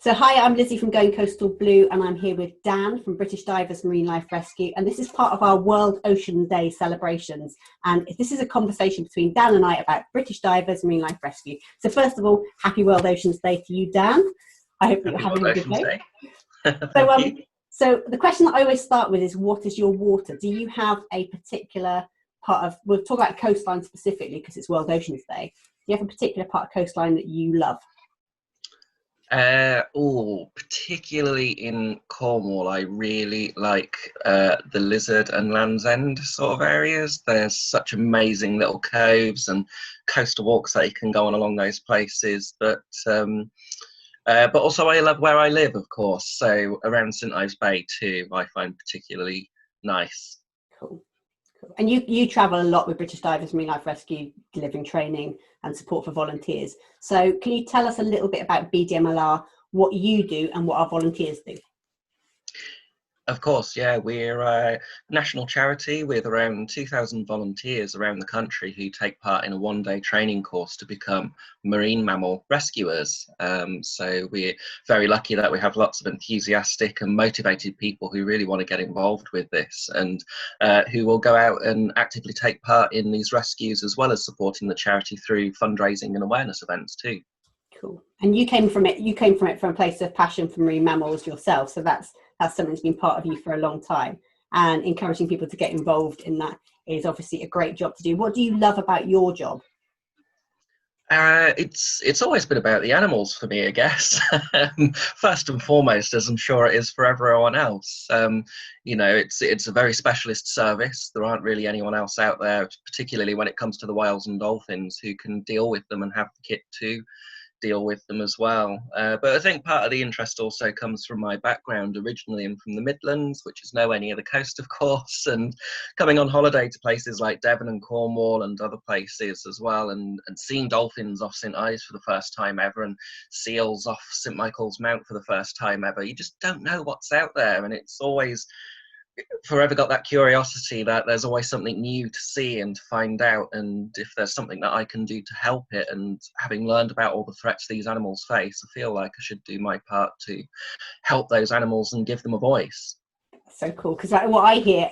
So hi, I'm Lizzie from Going Coastal Blue, and I'm here with Dan from British Divers Marine Life Rescue, and this is part of our World Ocean Day celebrations. And this is a conversation between Dan and I about British Divers Marine Life Rescue. So first of all, happy World Oceans Day to you, Dan. I hope you're having a good day. So the question that I always start with is, what is your water? Do you have a particular part of, we'll talk about coastline specifically because it's World Oceans Day. Do you have a particular part of coastline that you love? Particularly in Cornwall, I really like the Lizard and Land's End sort of areas. There's such amazing little coves and coastal walks that you can go on along those places. But also I love where I live, of course. So around St Ives Bay too, I find particularly nice. Cool. And you travel a lot with British Divers Marine Life Rescue, delivering training and support for volunteers. So can you tell us a little bit about BDMLR, what you do and what our volunteers do? Of course, yeah, we're a national charity with around 2,000 volunteers around the country who take part in a one-day training course to become marine mammal rescuers. So we're very lucky that we have lots of enthusiastic and motivated people who really want to get involved with this and who will go out and actively take part in these rescues as well as supporting the charity through fundraising and awareness events too. Cool. And you came from it from a place of passion for marine mammals yourself, so that's something that's been part of you for a long time, and encouraging people to get involved in that is obviously a great job to do. What do you love about your job? It's always been about the animals for me, I guess. First and foremost, as I'm sure it is for everyone else. You know, it's a very specialist service. There aren't really anyone else out there, particularly when it comes to the whales and dolphins, who can deal with them and have the kit to deal with them as well. But I think part of the interest also comes from my background. Originally I'm from the Midlands, which is nowhere near the coast, of course, and coming on holiday to places like Devon and Cornwall and other places as well, and seeing dolphins off St Ives for the first time ever and seals off St Michael's Mount for the first time ever. You just don't know what's out there, and it's always forever got that curiosity that there's always something new to see and to find out, and if there's something that I can do to help it, and having learned about all the threats these animals face, I feel like I should do my part to help those animals and give them a voice. So cool, because what I hear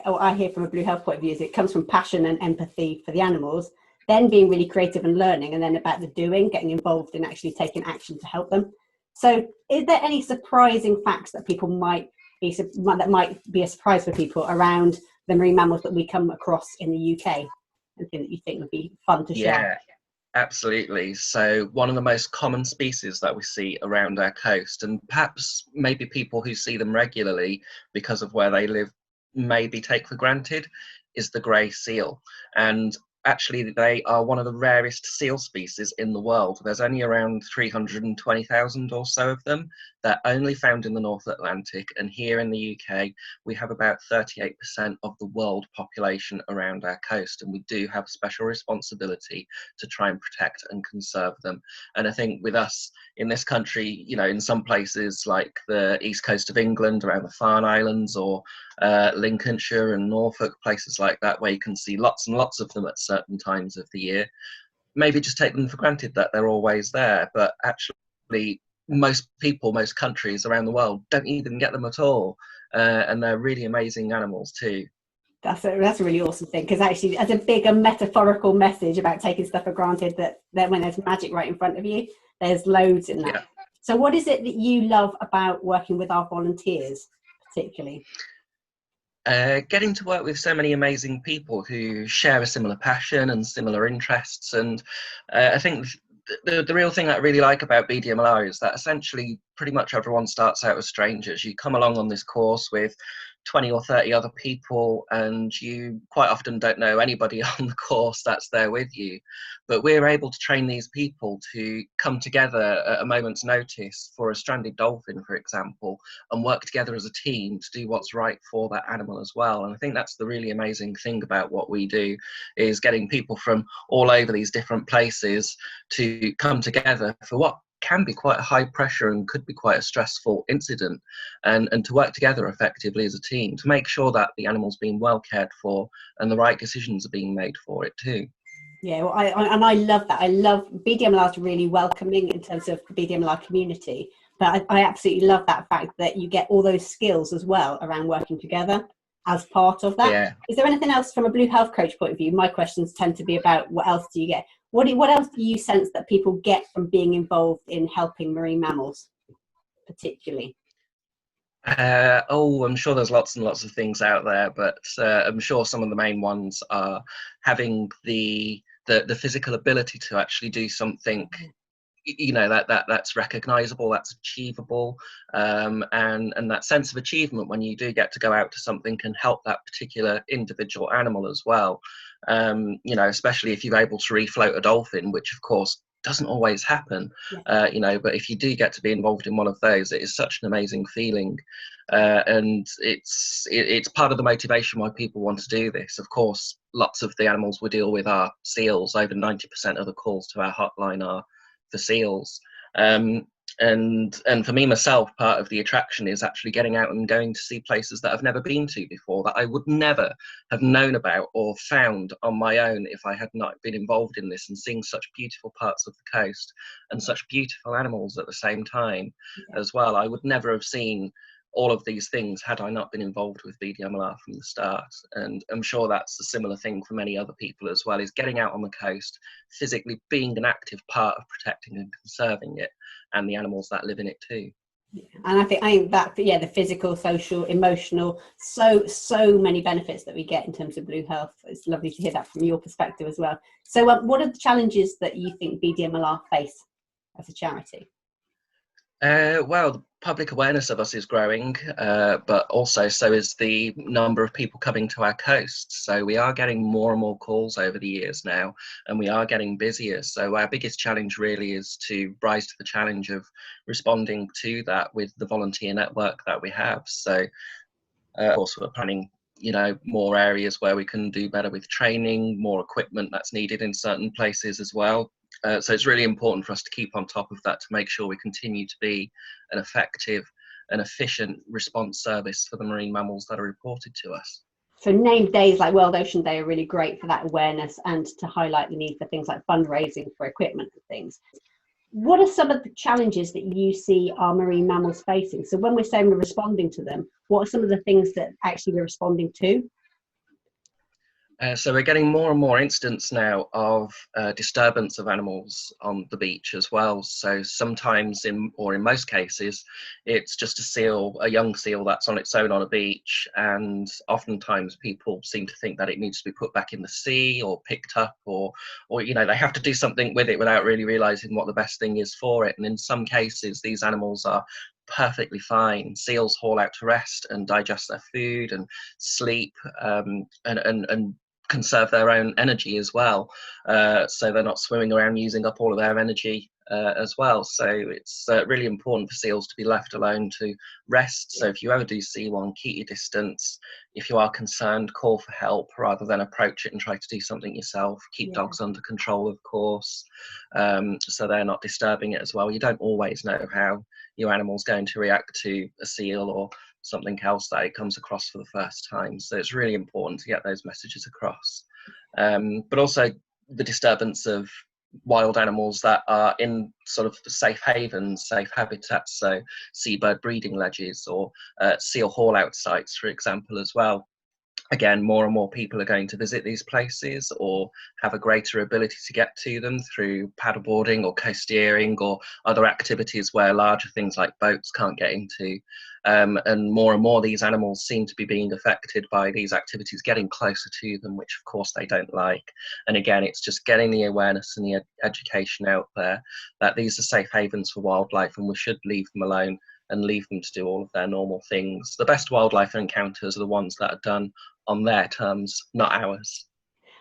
from a Blue Health point of view is it comes from passion and empathy for the animals, then being really creative and learning, and then about the doing, getting involved in actually taking action to help them. So is there any surprising facts that people might be a surprise for people around the marine mammals that we come across in the UK? Anything that you think would be fun to share? Yeah, absolutely. So one of the most common species that we see around our coast, and perhaps maybe people who see them regularly because of where they live maybe take for granted, is the grey seal. And actually they are one of the rarest seal species in the world. There's only around 320,000 or so of them. They're only found in the North Atlantic, and here in the UK we have about 38% of the world population around our coast, and we do have a special responsibility to try and protect and conserve them. And I think with us in this country, you know, in some places like the east coast of England around the Farne Islands, or Lincolnshire and Norfolk, places like that where you can see lots and lots of them at certain times of the year, maybe just take them for granted that they're always there, but actually most people, most countries around the world don't even get them at all, and they're really amazing animals too. That's a really awesome thing, because actually as a bigger metaphorical message about taking stuff for granted, that when there's magic right in front of you, there's loads in that. Yeah. So what is it that you love about working with our volunteers particularly? Getting to work with so many amazing people who share a similar passion and similar interests, and I think the real thing that I really like about BDMLR is that essentially pretty much everyone starts out as strangers. You come along on this course with 20 or 30 other people, and you quite often don't know anybody on the course that's there with you, but we're able to train these people to come together at a moment's notice for a stranded dolphin, for example, and work together as a team to do what's right for that animal as well. And I think that's the really amazing thing about what we do, is getting people from all over these different places to come together for what can be quite a high pressure and could be quite a stressful incident, and to work together effectively as a team to make sure that the animal's being well cared for and the right decisions are being made for it too. Yeah, well, I love that. I love BDMLR is really welcoming in terms of the BDMLR community, But I absolutely love that fact that you get all those skills as well around working together as part of that. Yeah. Is there anything else from a Blue Health Coach point of view? My questions tend to be about what else do you get? What else do you sense that people get from being involved in helping marine mammals, particularly? I'm sure there's lots and lots of things out there, but I'm sure some of the main ones are having the physical ability to actually do something, that's recognizable, that's achievable, and that sense of achievement when you do get to go out to something can help that particular individual animal as well. Especially if you're able to refloat a dolphin, which of course doesn't always happen. But if you do get to be involved in one of those, it is such an amazing feeling, and it's part of the motivation why people want to do this. Of course, lots of the animals we deal with are seals. Over 90% of the calls to our hotline are for seals. And for me myself, part of the attraction is actually getting out and going to see places that I've never been to before, that I would never have known about or found on my own if I had not been involved in this, and seeing such beautiful parts of the coast and such beautiful animals at the same time as well. I would never have seen all of these things had I not been involved with BDMLR from the start. And I'm sure that's a similar thing for many other people as well, is getting out on the coast, physically being an active part of protecting and conserving it, and the animals that live in it too. And I think that, the physical, social, emotional, so many benefits that we get in terms of blue health. It's lovely to hear that from your perspective as well. So what are the challenges that you think BDMLR face as a charity? Well, public awareness of us is growing, but also so is the number of people coming to our coast. So we are getting more and more calls over the years now, and we are getting busier. So our biggest challenge really is to rise to the challenge of responding to that with the volunteer network that we have. So of course, we're planning more areas where we can do better with training, more equipment that's needed in certain places as well. So it's really important for us to keep on top of that to make sure we continue to be an effective and efficient response service for the marine mammals that are reported to us. So named days like World Ocean Day are really great for that awareness and to highlight the need for things like fundraising for equipment and things. What are some of the challenges that you see our marine mammals facing? So when we're saying we're responding to them, what are some of the things that actually we're responding to? So we're getting more and more instances now of disturbance of animals on the beach as well. So sometimes, in most cases, it's just a young seal that's on its own on a beach, and oftentimes people seem to think that it needs to be put back in the sea or picked up, or they have to do something with it without really realizing what the best thing is for it. And in some cases, these animals are perfectly fine. Seals haul out to rest and digest their food and sleep, and conserve their own energy as well, so they're not swimming around using up all of their energy as well. So it's really important for seals to be left alone to rest. So if you ever do see one, keep your distance. If you are concerned, call for help rather than approach it and try to do something yourself. Keep dogs under control, of course, so they're not disturbing it as well. You don't always know how your animal's going to react to a seal or something else that it comes across for the first time. So it's really important to get those messages across. But also the disturbance of wild animals that are in sort of safe havens, safe habitats, so seabird breeding ledges or seal haul out sites, for example, as well. Again, more and more people are going to visit these places or have a greater ability to get to them through paddleboarding or coasteering or other activities where larger things like boats can't get into. And more these animals seem to be being affected by these activities getting closer to them, which of course they don't like. And again, it's just getting the awareness and the education out there that these are safe havens for wildlife and we should leave them alone and leave them to do all of their normal things. The best wildlife encounters are the ones that are done on their terms, not ours.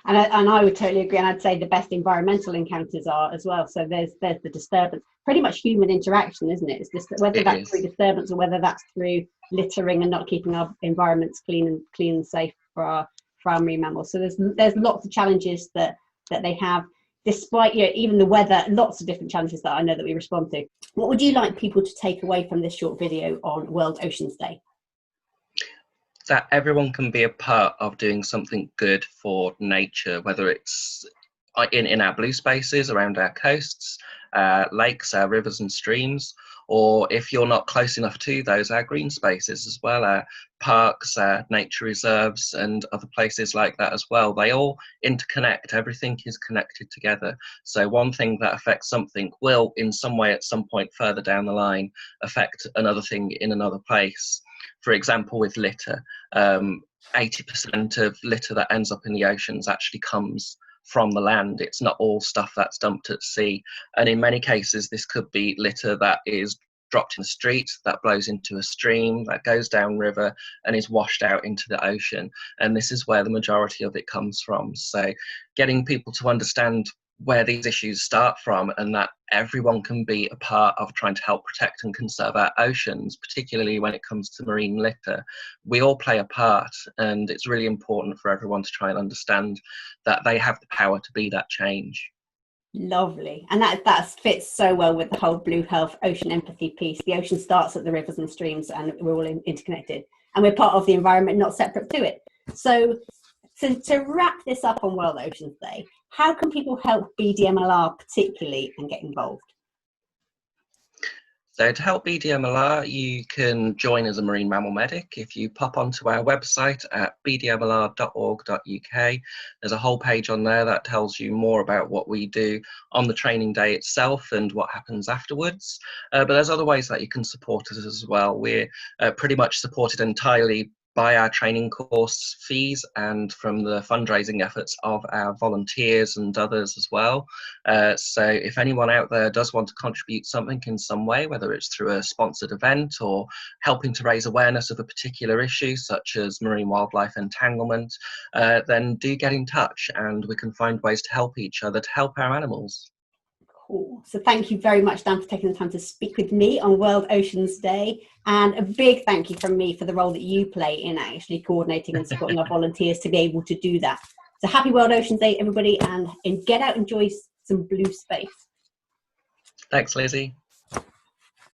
And I would totally agree, and I'd say the best environmental encounters are as well. So there's the disturbance, pretty much human interaction, isn't it? It's just whether that's through disturbance or whether that's through littering and not keeping our environments clean and safe for our marine mammals. So there's lots of challenges that they have, despite even the weather. Lots of different challenges that I know that we respond to. What would you like people to take away from this short video on World Oceans Day? That everyone can be a part of doing something good for nature, whether it's in our blue spaces around our coasts, lakes, our rivers and streams, or if you're not close enough to those, our green spaces as well, our parks, our nature reserves and other places like that as well. They all interconnect, everything is connected together. So one thing that affects something will in some way at some point further down the line affect another thing in another place. For example, with litter, 80% of litter that ends up in the oceans actually comes from the land. It's not all stuff that's dumped at sea. And in many cases, this could be litter that is dropped in the street, that blows into a stream, that goes down river and is washed out into the ocean. And this is where the majority of it comes from. So getting people to understand where these issues start from, and that everyone can be a part of trying to help protect and conserve our oceans, particularly when it comes to marine litter. We all play a part, and it's really important for everyone to try and understand that they have the power to be that change. Lovely. And that fits so well with the whole Blue Health ocean empathy piece. The ocean starts at the rivers and streams, and we're all interconnected, and we're part of the environment, not separate to it. So to wrap this up on World Oceans Day, how can people help BDMLR particularly and get involved? So to help BDMLR, you can join as a marine mammal medic. If you pop onto our website at bdmlr.org.uk, there's a whole page on there that tells you more about what we do on the training day itself and what happens afterwards. But there's other ways that you can support us as well. We're pretty much supported entirely by our training course fees and from the fundraising efforts of our volunteers and others as well. So if anyone out there does want to contribute something in some way, whether it's through a sponsored event or helping to raise awareness of a particular issue such as marine wildlife entanglement, then do get in touch and we can find ways to help each other, to help our animals. Cool. So thank you very much, Dan, for taking the time to speak with me on World Oceans Day. And a big thank you from me for the role that you play in actually coordinating and supporting our volunteers to be able to do that. So happy World Oceans Day, everybody, and get out and enjoy some blue space. Thanks, Lizzie.